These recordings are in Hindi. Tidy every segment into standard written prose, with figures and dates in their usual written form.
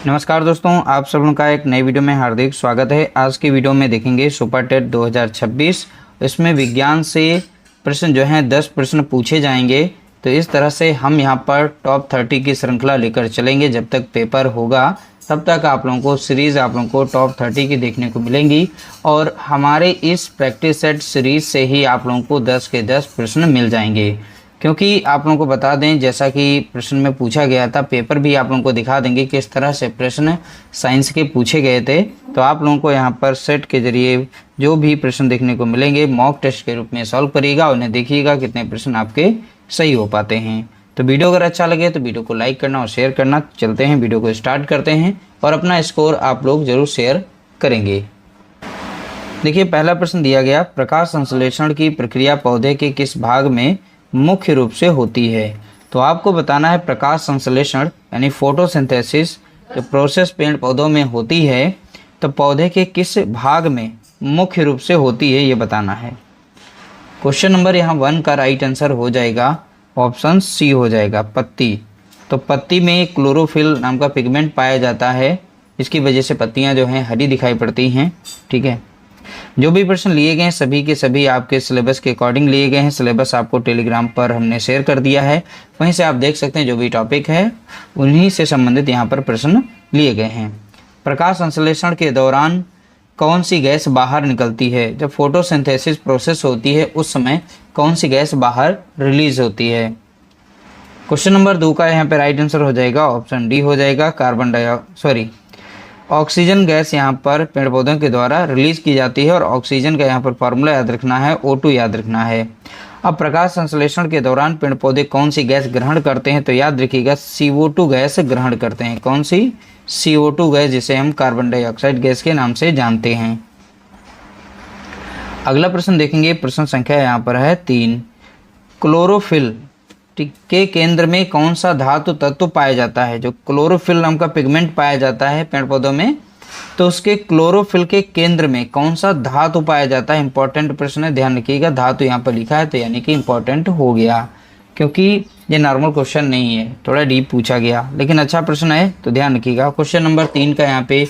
नमस्कार दोस्तों, आप सब लोगों का एक नई वीडियो में हार्दिक स्वागत है। आज की वीडियो में देखेंगे सुपर टेट 2026। इसमें विज्ञान से प्रश्न जो हैं 10 प्रश्न पूछे जाएंगे। तो इस तरह से हम यहां पर टॉप 30 की श्रृंखला लेकर चलेंगे। जब तक पेपर होगा तब तक आप लोगों को सीरीज़ आप लोगों को टॉप 30 की देखने को मिलेंगी और हमारे इस प्रैक्टिस सेट सीरीज़ से ही आप लोगों को 10 के 10 प्रश्न मिल जाएंगे। क्योंकि आप लोगों को बता दें, जैसा कि प्रश्न में पूछा गया था, पेपर भी आप लोगों को दिखा देंगे किस तरह से प्रश्न साइंस के पूछे गए थे। तो आप लोगों को यहाँ पर सेट के जरिए जो भी प्रश्न देखने को मिलेंगे मॉक टेस्ट के रूप में सॉल्व करिएगा और उन्हें देखिएगा कितने प्रश्न आपके सही हो पाते हैं। तो वीडियो अगर अच्छा लगे तो वीडियो को लाइक करना और शेयर करना। चलते हैं, वीडियो को स्टार्ट करते हैं और अपना स्कोर आप लोग जरूर शेयर करेंगे। देखिए, पहला प्रश्न दिया गया, प्रकाश संश्लेषण की प्रक्रिया पौधे के किस भाग में मुख्य रूप से होती है। तो आपको बताना है प्रकाश संश्लेषण यानी फोटोसिंथेसिस जो प्रोसेस पेड़ पौधों में होती है तो पौधे के किस भाग में मुख्य रूप से होती है ये बताना है। क्वेश्चन नंबर यहाँ 1 का राइट आंसर हो जाएगा ऑप्शन सी हो जाएगा, पत्ती। तो पत्ती में क्लोरोफिल नाम का पिगमेंट पाया जाता है, इसकी वजह से पत्तियाँ जो हैं हरी दिखाई पड़ती हैं। ठीक है, जो भी प्रश्न लिए गए हैं सभी के सभी आपके सिलेबस के अकॉर्डिंग लिए गए हैं। सिलेबस आपको टेलीग्राम पर हमने शेयर कर दिया है, वहीं से आप देख सकते हैं जो भी टॉपिक है उन्हीं से संबंधित यहाँ पर प्रश्न लिए गए हैं। प्रकाश संश्लेषण के दौरान कौन सी गैस बाहर निकलती है। जब फोटोसिंथेसिस प्रोसेस होती है उस समय कौन सी गैस बाहर रिलीज होती है। क्वेश्चन नंबर 2 का यहाँ पे राइट आंसर हो जाएगा ऑप्शन डी हो जाएगा, ऑक्सीजन गैस यहाँ पर पेड़ पौधों के द्वारा रिलीज की जाती है और ऑक्सीजन का यहाँ पर फार्मूला याद रखना है, O2 याद रखना है। अब प्रकाश संश्लेषण के दौरान पेड़ पौधे कौन सी गैस ग्रहण करते हैं, तो याद रखिएगा CO2 गैस ग्रहण करते हैं। कौन सी? CO2 गैस, जिसे हम कार्बन डाइऑक्साइड गैस के नाम से जानते हैं। अगला प्रश्न देखेंगे, प्रश्न संख्या यहाँ पर है 3। क्लोरोफिल के केंद्र में कौन सा धातु तत्व पाया जाता है। जो क्लोरोफिल नाम का पिगमेंट पाया जाता है पेड़ पौधों में, तो उसके क्लोरोफिल के केंद्र में कौन सा धातु पाया जाता है। इंपॉर्टेंट प्रश्न है, ध्यान रखिएगा। धातु यहाँ पर लिखा है तो यानी कि इंपॉर्टेंट हो गया, क्योंकि ये नॉर्मल क्वेश्चन नहीं है, थोड़ा डीप पूछा गया, लेकिन अच्छा प्रश्न है तो ध्यान रखिएगा। क्वेश्चन नंबर 3 का यहाँ पे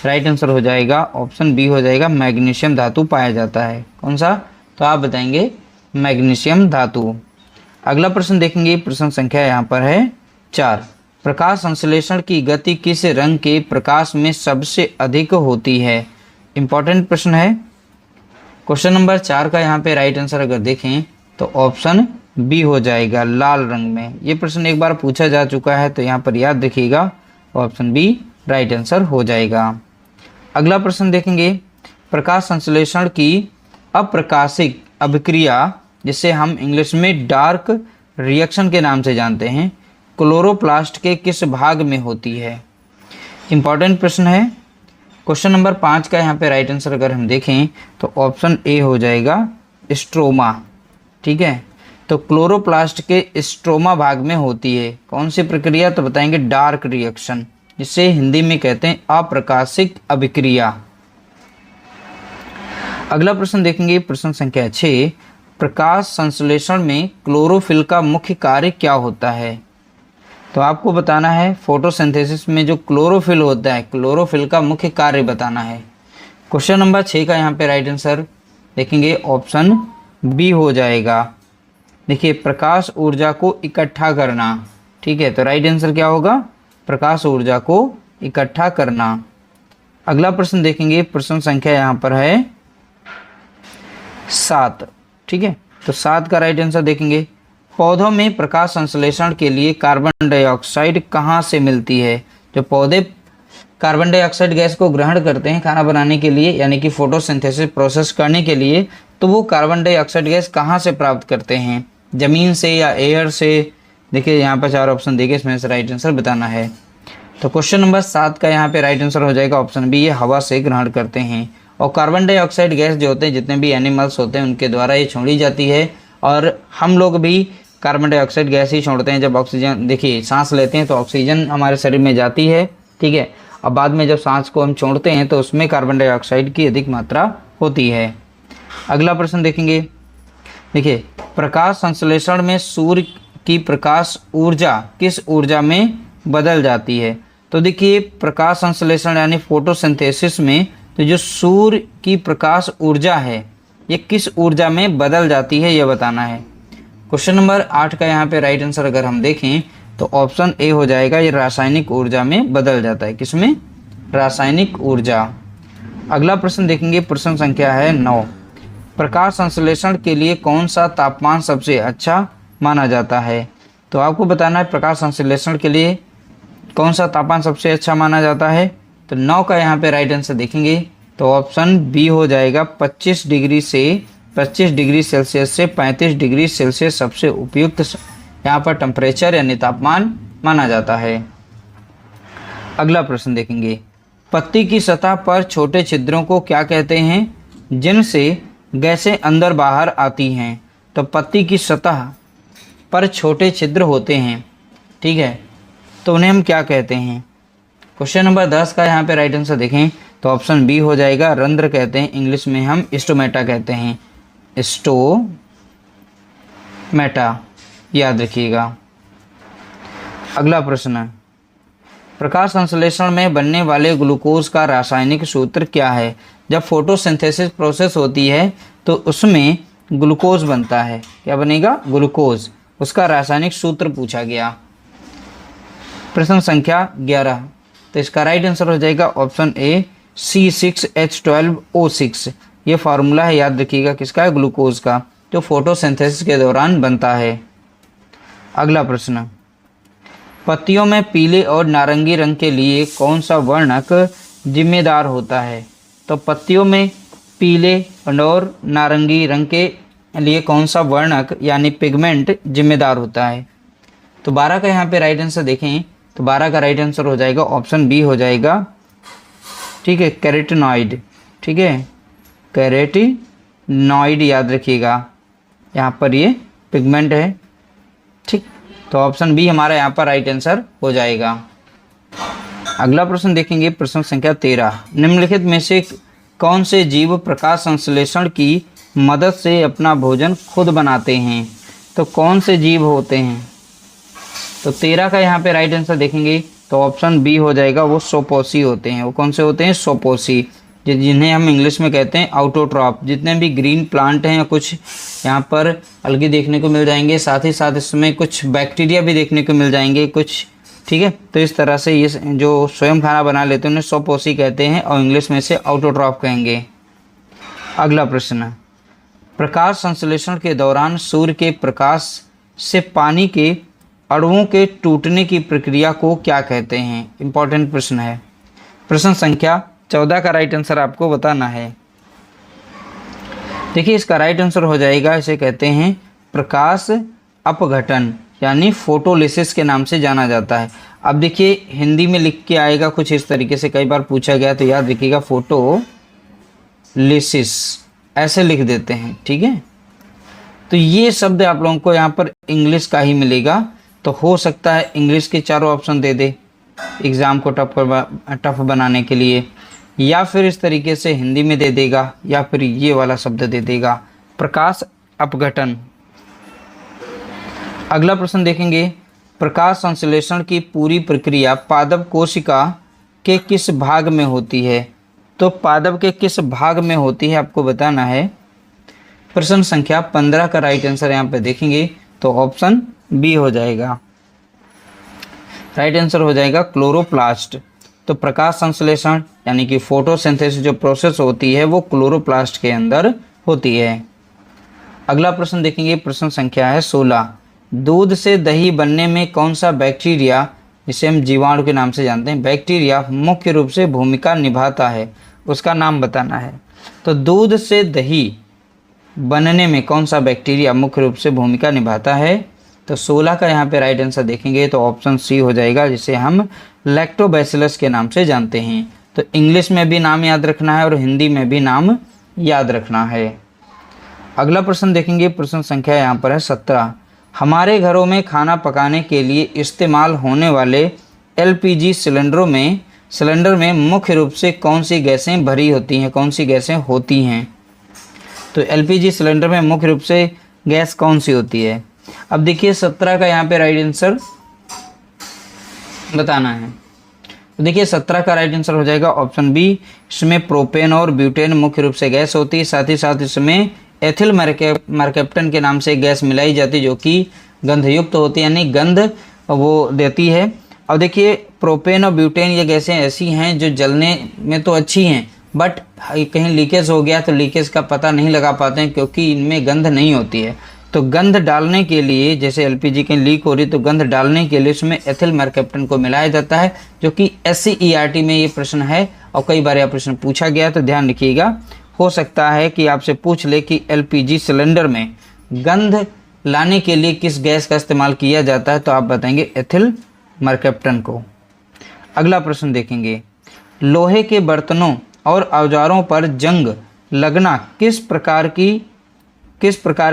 राइट आंसर हो जाएगा ऑप्शन बी हो जाएगा, मैग्नीशियम धातु पाया जाता है। कौन सा? तो आप बताएंगे मैग्नीशियम धातु। अगला प्रश्न देखेंगे, प्रश्न संख्या यहाँ पर है 4। प्रकाश संश्लेषण की गति किस रंग के प्रकाश में सबसे अधिक होती है। इंपॉर्टेंट प्रश्न है। क्वेश्चन नंबर 4 का यहाँ पे राइट आंसर अगर देखें तो ऑप्शन बी हो जाएगा, लाल रंग में। ये प्रश्न एक बार पूछा जा चुका है तो यहाँ पर याद रखिएगा ऑप्शन बी राइट आंसर हो जाएगा। अगला प्रश्न देखेंगे, प्रकाश संश्लेषण की अप्रकाशिक अभिक्रिया जिसे हम इंग्लिश में डार्क रिएक्शन के नाम से जानते हैं, क्लोरोप्लास्ट के किस भाग में होती है। इंपॉर्टेंट प्रश्न है। क्वेश्चन नंबर 5 का यहाँ पे राइट आंसर अगर हम देखें तो ऑप्शन ए हो जाएगा, स्ट्रोमा। ठीक है, तो क्लोरोप्लास्ट के स्ट्रोमा भाग में होती है। कौन सी प्रक्रिया? तो बताएंगे डार्क रिएक्शन, जिसे हिंदी में कहते हैं अप्रकाशिक अभिक्रिया। अगला प्रश्न देखेंगे, प्रश्न संख्या 6। प्रकाश संश्लेषण में क्लोरोफिल का मुख्य कार्य क्या होता है। तो आपको बताना है फोटोसिंथेसिस में जो क्लोरोफिल होता है, क्लोरोफिल का मुख्य कार्य बताना है। क्वेश्चन नंबर 6 का यहाँ पे राइट आंसर देखेंगे ऑप्शन बी हो जाएगा। देखिए, प्रकाश ऊर्जा को इकट्ठा करना। ठीक है, तो राइट आंसर क्या होगा? प्रकाश ऊर्जा को इकट्ठा करना। अगला प्रश्न देखेंगे, प्रश्न संख्या यहाँ पर है 7। ठीक है, तो 7 का राइट आंसर देखेंगे, पौधों में प्रकाश संश्लेषण के लिए कार्बन डाइऑक्साइड कहाँ से मिलती है। जो पौधे कार्बन डाइऑक्साइड गैस को ग्रहण करते हैं खाना बनाने के लिए, यानी कि फोटोसिंथेसिस प्रोसेस करने के लिए, तो वो कार्बन डाइऑक्साइड गैस कहाँ से प्राप्त करते हैं, ज़मीन से या एयर से। देखिए, यहाँ पर 4 ऑप्शन देखे, इसमें से राइट आंसर बताना है। तो क्वेश्चन नंबर 7 का यहाँ पे राइट आंसर हो जाएगा ऑप्शन बी, ये हवा से ग्रहण करते हैं। और कार्बन डाइऑक्साइड गैस जो होते हैं, जितने भी एनिमल्स होते हैं उनके द्वारा ये छोड़ी जाती है, और हम लोग भी कार्बन डाइऑक्साइड गैस ही छोड़ते हैं। जब ऑक्सीजन, देखिए, सांस लेते हैं तो ऑक्सीजन हमारे शरीर में जाती है। ठीक है, और बाद में जब सांस को हम छोड़ते हैं तो उसमें कार्बन डाइऑक्साइड की अधिक मात्रा होती है। अगला प्रश्न देखेंगे, देखिए, प्रकाश संश्लेषण में सूर्य की प्रकाश ऊर्जा किस ऊर्जा में बदल जाती है। तो देखिए प्रकाश संश्लेषण यानी फोटोसिंथेसिस में तो जो सूर्य की प्रकाश ऊर्जा है ये किस ऊर्जा में बदल जाती है ये बताना है। क्वेश्चन नंबर 8 का यहाँ पे राइट आंसर अगर हम देखें तो ऑप्शन ए हो जाएगा, ये रासायनिक ऊर्जा में बदल जाता है। किसमें? रासायनिक ऊर्जा। अगला प्रश्न देखेंगे, प्रश्न संख्या है 9। प्रकाश संश्लेषण के लिए कौन सा तापमान सबसे अच्छा माना जाता है? तो आपको बताना है प्रकाश संश्लेषण के लिए कौन सा तापमान सबसे अच्छा माना जाता है। तो 9 का यहाँ पे राइट आंसर देखेंगे तो ऑप्शन बी हो जाएगा, 25 डिग्री सेल्सियस से 35 डिग्री सेल्सियस सबसे उपयुक्त यहाँ पर टेम्परेचर यानी तापमान माना जाता है। अगला प्रश्न देखेंगे, पत्ती की सतह पर छोटे छिद्रों को क्या कहते हैं जिनसे गैसें अंदर बाहर आती हैं? तो पत्ती की सतह पर छोटे छिद्र होते हैं, ठीक है, तो उन्हें हम क्या कहते हैं? क्वेश्चन नंबर 10 का यहाँ पे राइट आंसर देखें तो ऑप्शन बी हो जाएगा, रंध्र कहते हैं। इंग्लिश में हम स्टोमेटा कहते हैं, स्टोमेटा, याद रखिएगा। अगला प्रश्न, प्रकाश संश्लेषण में बनने वाले ग्लूकोज का रासायनिक सूत्र क्या है? जब फोटोसिंथेसिस प्रोसेस होती है तो उसमें ग्लूकोज बनता है। क्या बनेगा? ग्लूकोज। उसका रासायनिक सूत्र पूछा गया। प्रश्न संख्या 11, तो इसका राइट आंसर हो जाएगा ऑप्शन ए, C6H12O6। ये फार्मूला है, याद रखिएगा, किसका है? ग्लूकोज का, जो फोटोसिंथेसिस के दौरान बनता है। अगला प्रश्न, पत्तियों में पीले और नारंगी रंग के लिए कौन सा वर्णक जिम्मेदार होता है? तो पत्तियों में पीले और नारंगी रंग के लिए कौन सा वर्णक यानी पिगमेंट जिम्मेदार होता है? तो 12 का यहाँ पे राइट आंसर देखें तो 12 का राइट आंसर हो जाएगा ऑप्शन बी हो जाएगा, ठीक है, कैरोटीनॉइड। ठीक है, कैरोटीनॉइड, याद रखिएगा, यहाँ पर ये पिगमेंट है। ठीक, तो ऑप्शन बी हमारा यहाँ पर राइट आंसर हो जाएगा। अगला प्रश्न देखेंगे, प्रश्न संख्या 13, निम्नलिखित में से कौन से जीव प्रकाश संश्लेषण की मदद से अपना भोजन खुद बनाते हैं? तो कौन से जीव होते हैं? तो 13 का यहाँ पे राइट आंसर देखेंगे तो ऑप्शन बी हो जाएगा, वो सोपोसी होते हैं। वो कौन से होते हैं? सोपोसी, जिन्हें हम इंग्लिश में कहते हैं ऑटोट्रॉफ। जितने भी ग्रीन प्लांट हैं, कुछ यहाँ पर अलगे देखने को मिल जाएंगे, साथ ही साथ इसमें कुछ बैक्टीरिया भी देखने को मिल जाएंगे कुछ, ठीक है। तो इस तरह से ये जो स्वयं खाना बना लेते हैं उन्हें सोपोसी कहते हैं और इंग्लिश में से ऑटोट्रॉफ कहेंगे। अगला प्रश्न, प्रकाश संश्लेषण के दौरान सूर्य के प्रकाश से पानी के अणुओं के टूटने की प्रक्रिया को क्या कहते हैं? इंपॉर्टेंट प्रश्न है। प्रश्न संख्या 14 का राइट आंसर आपको बताना है। देखिए इसका राइट आंसर हो जाएगा, इसे कहते हैं प्रकाश अपघटन यानी फोटोलिसिस के नाम से जाना जाता है। अब देखिए हिंदी में लिख के आएगा कुछ इस तरीके से, कई बार पूछा गया तो याद रखिएगा, फोटोलिसिस ऐसे लिख देते हैं, ठीक है। तो ये शब्द आप लोगों को यहाँ पर इंग्लिश का ही मिलेगा, तो हो सकता है इंग्लिश के चारों ऑप्शन दे दे एग्ज़ाम को टफ बनाने के लिए, या फिर इस तरीके से हिंदी में दे देगा, या फिर ये वाला शब्द दे देगा, प्रकाश अपघटन। अगला प्रश्न देखेंगे, प्रकाश संश्लेषण की पूरी प्रक्रिया पादप कोशिका के किस भाग में होती है? तो पादप के किस भाग में होती है आपको बताना है। प्रश्न संख्या 15 का राइट आंसर यहाँ पे देखेंगे तो ऑप्शन बी हो जाएगा, राइट आंसर हो जाएगा क्लोरोप्लास्ट। तो प्रकाश संश्लेषण यानी कि फोटोसिंथेसिस जो प्रोसेस होती है वो क्लोरोप्लास्ट के अंदर होती है। अगला प्रश्न देखेंगे, प्रश्न संख्या है 16, दूध से दही बनने में कौन सा बैक्टीरिया, जिसे हम जीवाणु के नाम से जानते हैं, बैक्टीरिया मुख्य रूप से भूमिका निभाता है? उसका नाम बताना है। तो दूध से दही बनने में कौन सा बैक्टीरिया मुख्य रूप से भूमिका निभाता है? तो 16 का यहाँ पे राइट आंसर देखेंगे तो ऑप्शन सी हो जाएगा, जिसे हम लैक्टोबैसिलस के नाम से जानते हैं। तो इंग्लिश में भी नाम याद रखना है और हिंदी में भी नाम याद रखना है। अगला प्रश्न देखेंगे, प्रश्न संख्या यहाँ पर है 17, हमारे घरों में खाना पकाने के लिए इस्तेमाल होने वाले LPG सिलेंडर में मुख्य रूप से कौन सी गैसें भरी होती हैं, कौन सी गैसें होती हैं? तो LPG सिलेंडर में मुख्य रूप से गैस कौन सी होती है? अब देखिए 17 का यहाँ पे राइट आंसर बताना है। तो देखिए 17 का राइट आंसर हो जाएगा ऑप्शन बी। इसमें प्रोपेन और ब्यूटेन मुख्य रूप से गैस होती है, साथ ही साथ इसमें एथिल मरकैप्टन के नाम से गैस मिलाई जाती है जो कि गंधयुक्त होती है, यानी गंध वो देती है। अब देखिए प्रोपेन और ब्यूटेन ये गैसें ऐसी हैं जो जलने में तो अच्छी हैं, बट कहीं लीकेज हो गया तो लीकेज का पता नहीं लगा पाते हैं क्योंकि इनमें गंध नहीं होती है। तो गंध डालने के लिए, जैसे एलपीजी कहीं लीक हो रही तो गंध डालने के लिए उसमें एथिल मरकैप्टन को मिलाया जाता है, जो कि SCERT में ये प्रश्न है और कई बार यह प्रश्न पूछा गया, तो ध्यान रखिएगा। हो सकता है कि आपसे पूछ ले कि एलपीजी सिलेंडर में गंध लाने के लिए किस गैस का इस्तेमाल किया जाता है, तो आप बताएंगे एथिल मरकैप्टन को। अगला प्रश्न देखेंगे, लोहे के बर्तनों और औजारों पर जंग लगना किस प्रकार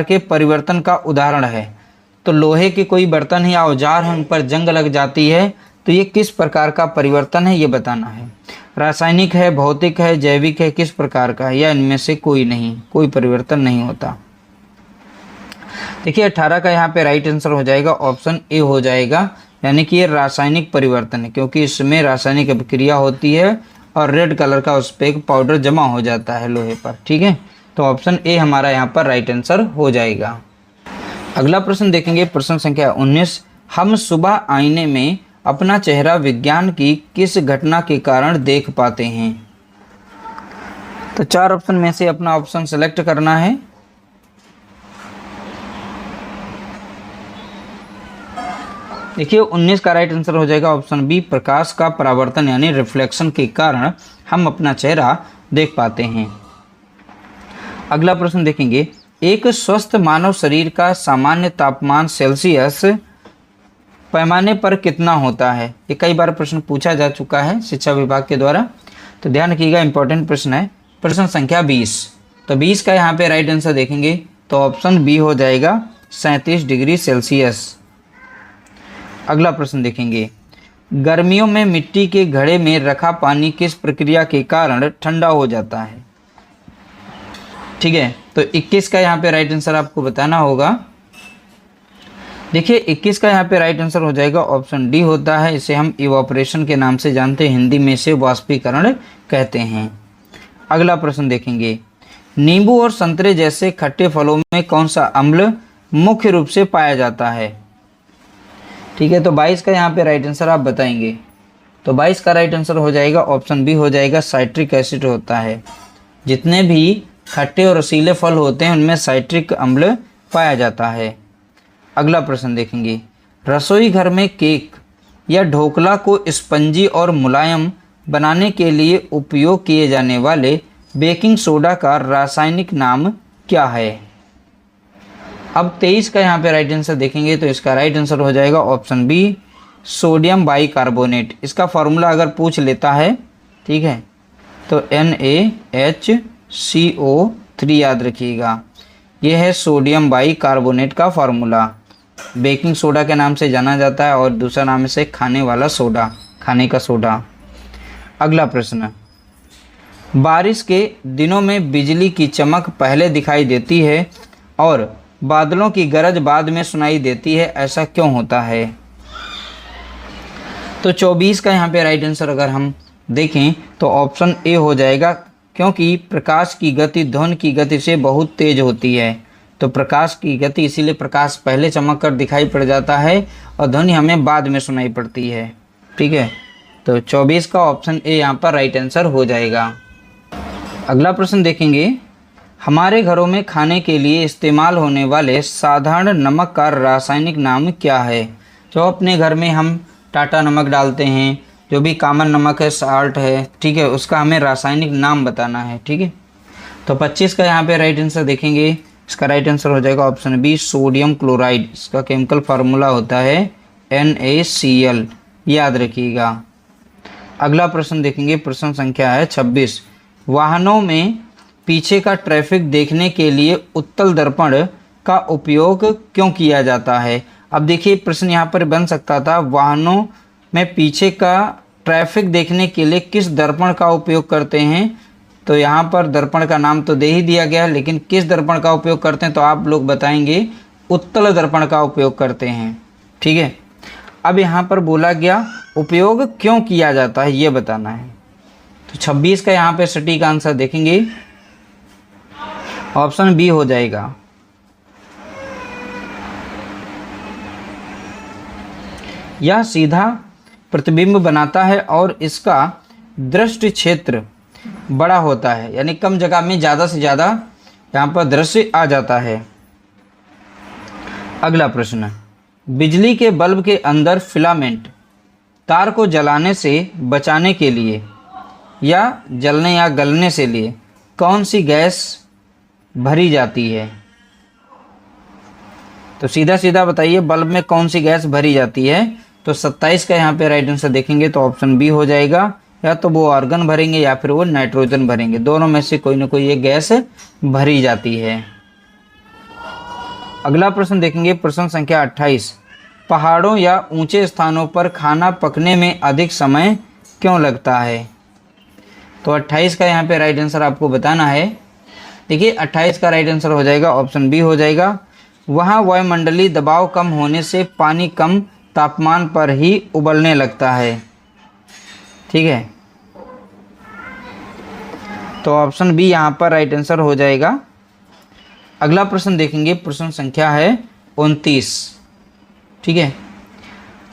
के परिवर्तन का उदाहरण है। तो लोहे के कोई बर्तन या औजार हैं उन पर जंग लग जाती है, तो ये किस प्रकार का परिवर्तन है ये बताना है। रासायनिक है, भौतिक है, जैविक है, किस प्रकार का है, या इनमें से कोई नहीं, कोई परिवर्तन नहीं होता। देखिए 18 का यहाँ पे राइट आंसर हो जाएगा ऑप्शन ए हो जाएगा, यानी कि ये रासायनिक परिवर्तन है क्योंकि इसमें रासायनिक अभिक्रिया होती है और रेड कलर का उस पर एक पाउडर जमा हो जाता है लोहे पर। ठीक है, तो ऑप्शन ए हमारा यहाँ पर राइट आंसर हो जाएगा। अगला प्रश्न देखेंगे, प्रश्न संख्या 19, हम सुबह आईने में अपना चेहरा विज्ञान की किस घटना के कारण देख पाते हैं। तो 4 ऑप्शन में से अपना ऑप्शन सेलेक्ट करना है। देखिए 19 का राइट आंसर हो जाएगा ऑप्शन बी, प्रकाश का परावर्तन यानी रिफ्लेक्शन के कारण हम अपना चेहरा देख पाते हैं। अगला प्रश्न देखेंगे, एक स्वस्थ मानव शरीर का सामान्य तापमान सेल्सियस पैमाने पर कितना होता है। ये कई बार प्रश्न पूछा जा चुका है शिक्षा विभाग के द्वारा, तो ध्यान रखिएगा, इंपॉर्टेंट प्रश्न है। प्रश्न संख्या 20, तो 20 का यहाँ पे राइट आंसर देखेंगे तो ऑप्शन बी हो जाएगा 37 डिग्री सेल्सियस। अगला प्रश्न देखेंगे, गर्मियों में मिट्टी के घड़े में रखा पानी किस प्रक्रिया के कारण ठंडा हो जाता है। ठीक है, तो 21 का यहाँ पे राइट आंसर आपको बताना होगा। देखिए 21 का यहाँ पे राइट आंसर हो जाएगा ऑप्शन डी होता है, इसे हम इवापोरेशन के नाम से जानते हैं, हिंदी में इसे वाष्पीकरण कहते हैं। अगला प्रश्न देखेंगे, नींबू और संतरे जैसे खट्टे फलों में कौन सा अम्ल मुख्य रूप से पाया जाता है। ठीक है, तो 22 का यहाँ पे राइट आंसर आप बताएंगे। तो 22 का राइट आंसर हो जाएगा ऑप्शन बी हो जाएगा, साइट्रिक एसिड होता है। जितने भी खट्टे और रसीले फल होते हैं उनमें साइट्रिक अम्ल पाया जाता है। अगला प्रश्न देखेंगे, रसोई घर में केक या ढोकला को स्पंजी और मुलायम बनाने के लिए उपयोग किए जाने वाले बेकिंग सोडा का रासायनिक नाम क्या है। अब 23 का यहाँ पे राइट आंसर देखेंगे तो इसका राइट आंसर हो जाएगा ऑप्शन बी, सोडियम बाइकार्बोनेट। इसका फॉर्मूला अगर पूछ लेता है, ठीक है, तो NaHCO3 याद रखिएगा, यह है सोडियम बाइकार्बोनेट का फार्मूला। बेकिंग सोडा के नाम से जाना जाता है और दूसरा नाम से खाने वाला सोडा, खाने का सोडा। अगला प्रश्न, बारिश के दिनों में बिजली की चमक पहले दिखाई देती है और बादलों की गरज बाद में सुनाई देती है, ऐसा क्यों होता है। तो 24 का यहाँ पे राइट आंसर अगर हम देखें तो ऑप्शन ए हो जाएगा, क्योंकि प्रकाश की गति ध्वनि की गति से बहुत तेज होती है। तो प्रकाश की गति, इसीलिए प्रकाश पहले चमक कर दिखाई पड़ जाता है और ध्वनि हमें बाद में सुनाई पड़ती है। ठीक है, तो 24 का ऑप्शन ए यहाँ पर राइट आंसर हो जाएगा। अगला प्रश्न देखेंगे, हमारे घरों में खाने के लिए इस्तेमाल होने वाले साधारण नमक का रासायनिक नाम क्या है। जो अपने घर में हम टाटा नमक डालते हैं, जो भी कॉमन नमक है, साल्ट है, ठीक है, उसका हमें रासायनिक नाम बताना है। ठीक है, तो 25 का यहाँ पे राइट आंसर देखेंगे, इसका राइट आंसर हो जाएगा ऑप्शन बी, सोडियम क्लोराइड। इसका केमिकल फार्मूला होता है NaCl, याद रखिएगा। अगला प्रश्न देखेंगे, प्रश्न संख्या है 26, वाहनों में पीछे का ट्रैफिक देखने के लिए उत्तल दर्पण का उपयोग क्यों किया जाता है। अब देखिए प्रश्न यहाँ पर बन सकता था, वाहनों में पीछे का ट्रैफिक देखने के लिए किस दर्पण का उपयोग करते हैं। तो यहाँ पर दर्पण का नाम तो दे ही दिया गया है, लेकिन किस दर्पण का उपयोग करते हैं तो आप लोग बताएंगे उत्तल दर्पण का उपयोग करते हैं। ठीक है, अब यहाँ पर बोला गया उपयोग क्यों किया जाता है ये बताना है। तो 26 का यहाँ पे सटीक आंसर देखेंगे, ऑप्शन बी हो जाएगा। यह सीधा प्रतिबिंब बनाता है और इसका दृष्टि क्षेत्र बड़ा होता है, यानी कम जगह में ज़्यादा से ज़्यादा यहाँ पर दृश्य आ जाता है। अगला प्रश्न, बिजली के बल्ब के अंदर फिलामेंट तार को जलाने से बचाने के लिए या जलने या गलने से लिए कौन सी गैस भरी जाती है? तो सीधा सीधा बताइए, बल्ब में कौन सी गैस भरी जाती है? तो 27 का यहाँ पे राइट आंसर देखेंगे तो ऑप्शन बी हो जाएगा। या तो वो आर्गन भरेंगे या फिर वो नाइट्रोजन भरेंगे, दोनों में से कोई ना कोई एक गैस भरी जाती है। अगला प्रश्न देखेंगे, प्रश्न संख्या 28, पहाड़ों या ऊंचे स्थानों पर खाना पकने में अधिक समय क्यों लगता है? तो 28 का यहाँ पे राइट आंसर आपको बताना है। देखिए 28 का राइट आंसर हो जाएगा, ऑप्शन बी हो जाएगा। वहाँ वायुमंडलीय दबाव कम होने से पानी कम तापमान पर ही उबलने लगता है। ठीक है, तो ऑप्शन बी यहाँ पर राइट आंसर हो जाएगा। अगला प्रश्न देखेंगे, प्रश्न संख्या है 29। ठीक है,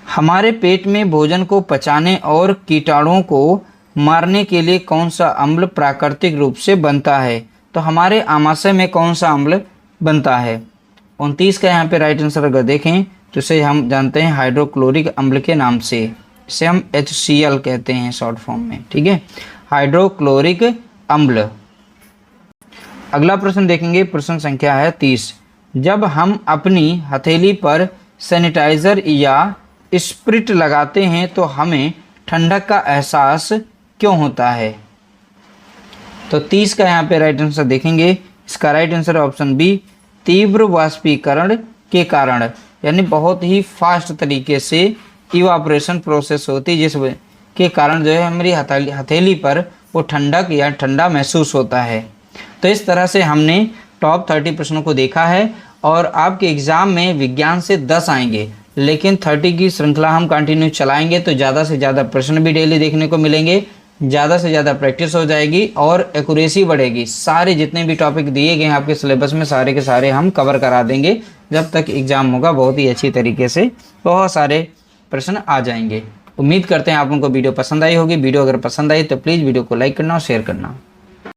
हमारे पेट में भोजन को पचाने और कीटाणुओं को मारने के लिए कौन सा अम्ल प्राकृतिक रूप से बनता है? तो हमारे आमाशय में कौन सा अम्ल बनता है? 29 का यहाँ पे राइट आंसर अगर देखें तो इसे हम जानते हैं हाइड्रोक्लोरिक अम्ल के नाम से, इसे हम HCl कहते हैं शॉर्ट फॉर्म में। ठीक है, हाइड्रोक्लोरिक अम्ल। अगला प्रश्न देखेंगे, प्रश्न संख्या है 30, जब हम अपनी हथेली पर सैनिटाइजर या स्प्रिट लगाते हैं तो हमें ठंडक का एहसास क्यों होता है? तो 30 का यहाँ पे राइट आंसर देखेंगे, इसका राइट आंसर ऑप्शन बी, तीव्र वाष्पीकरण के कारण, यानी बहुत ही फास्ट तरीके से इवापोरेशन प्रोसेस होती है जिसके कारण जो है हमारी हथेली पर वो ठंडक या ठंडा महसूस होता है। तो इस तरह से हमने टॉप 30 प्रश्नों को देखा है और आपके एग्ज़ाम में विज्ञान से 10 आएंगे, लेकिन 30 की श्रृंखला हम कंटिन्यू चलाएंगे तो ज़्यादा से ज़्यादा प्रश्न भी डेली देखने को मिलेंगे, ज़्यादा से ज़्यादा प्रैक्टिस हो जाएगी और एक्यूरेसी बढ़ेगी। सारे जितने भी टॉपिक दिए गए हैं आपके सिलेबस में सारे के सारे हम कवर करा देंगे। जब तक एग्ज़ाम होगा बहुत ही अच्छी तरीके से बहुत सारे प्रश्न आ जाएंगे। उम्मीद करते हैं आप लोगों को वीडियो पसंद आई होगी। वीडियो अगर पसंद आई तो प्लीज़ वीडियो को लाइक करना और शेयर करना।